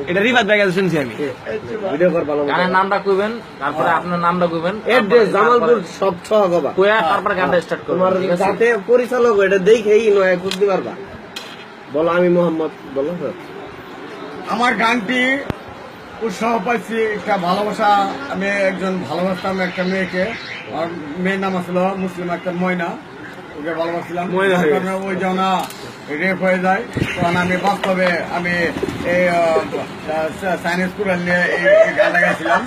এটা রিভাত ভাই কাছে শুনছি আমি। ভিডিও কর ভালো গানের নামটা কইবেন, তারপরে আপনার নামটা কইবেন, এড্রেস জামালপুর সব ছ গবা কইয়া তারপরে গানটা স্টার্ট করবেন। তোমার ঠিক আছে? যাতে পরিচালক এটা দেখেই নয় বুঝতে পারবা। বলো আমি মোহাম্মদ, বলো স্যার। আমার গানটি উৎসাহ পাইছি একটা ভালোবাসা, আমি একজন ভালোবাসতাম একটা মেয়েকে, আর মেয়ের নাম আসলো মুসলিম একটা ময়না, ওকে ভালোবাসছিলাম। ময়না হয়ে কারণে ওই যেন রেপ হয়ে যায়, তখন আমি বাস্তবে আমি এই সাইন্স স্কুলে নিয়ে এই গানটা গাইছিলাম।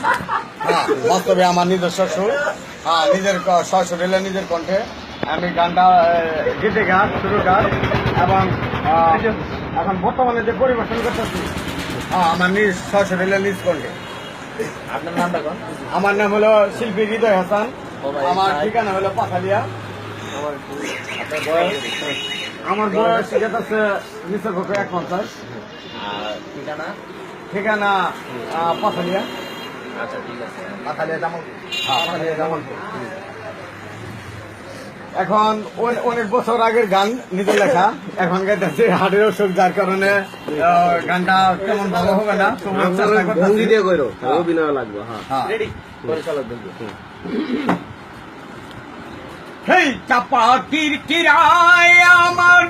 হ্যাঁ, বাস্তবে আমার নিজস্ব সুর, হ্যাঁ নিজের সশরীরে নিজের কণ্ঠে আমি গানটা গীতে গান শুরু গান, এবং এখন বর্তমানে যে পরিবেশন করতেছি আমার নিজ সশরীরে নিজ কণ্ঠে। আপনার নামটা কোন? আমার নাম হলো শিল্পী হৃদয় হাসান, আমার ঠিকানা হলো পাখালিয়া। আমার বয়স আছে নিচের পক্ষে 51। আর ঠিকানা? ঠিকানা পাখালিয়া। আচ্ছা ঠিক আছে। পাখালিয়া জামালপুর। হ্যাঁ, পাখালিয়া জামালপুর। এখন অনেক বছর আগের গান নিজে লেখা, এখন গাইতেছে হার্টের অসুখ, যার কারণে গানটা কেমন ভালো হবে না, তবুও চেষ্টা করতেছি। ভঙ্গি দিয়ে কইরো, অভিনয় লাগবে। হ্যাঁ হ্যাঁ। রেডি? পরিচালক বন্ধু। হেই চাপা কিরকিরায় আমার,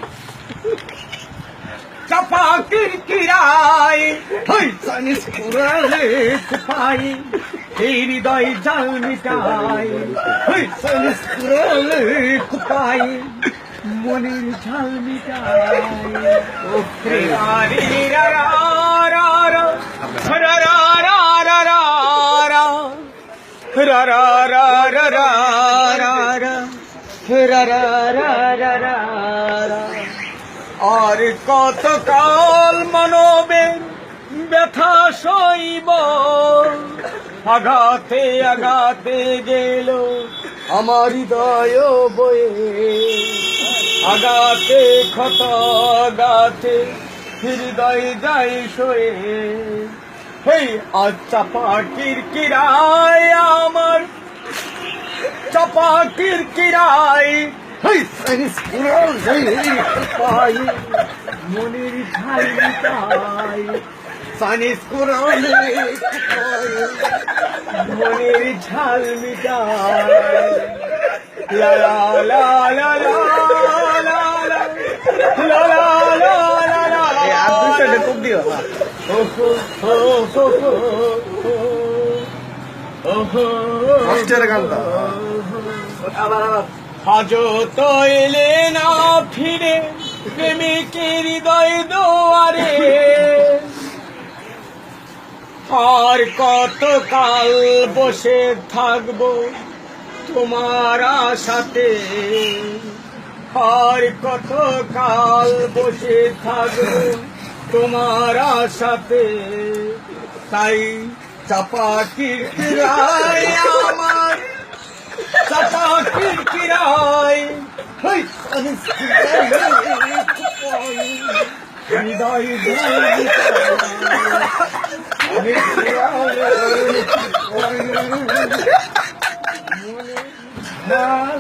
চাপা কিরকিরায়, হেই সানিস কুরালে কুপাই, এই হৃদয় জাল মিটাই, হেই সানিস কুরালে কুপাই, মনের ঝাল মিটাই। ও রে রে রা রা রা রা রা রা রা রা রা রা রা রা রা রা রা রা রা। আর কত কাল মানবে ব্যথা সইব, আঘাতে আঘাতে গেল আমার হৃদয় বয়ে, আঘাতে ক্ষত আঘাতে হৃদয় যাই সয়ে। হেই আজ চাপা কিরকিরায় আমার, চাপা কিরকিরায়, হেই সাইনিস কুরালে কুপাই, মনের ঝাল মিটাই, সাইনিস কুরালে কুপাই, মনের ঝাল মিটাই। লা লা লা লা লা লা লা লা লা লা লা। এই আর দুইটা ডেকুপ দিও। হ্যাঁ কষ্টের গানটা। আবার আজও তো এলে না ফিরে প্রেমিকের হৃদয় দুয়ারে, আর কত কাল বসে থাকবো তোমার আশাতে, আর কত কাল বসে থাকবো তোমার আশাতে। তাই চাপা কিরকিরায় আমার, চাপা কিরকিরায়, হেই সানিস কুরালে কুপাই, হৃদয় জাল মিটাই,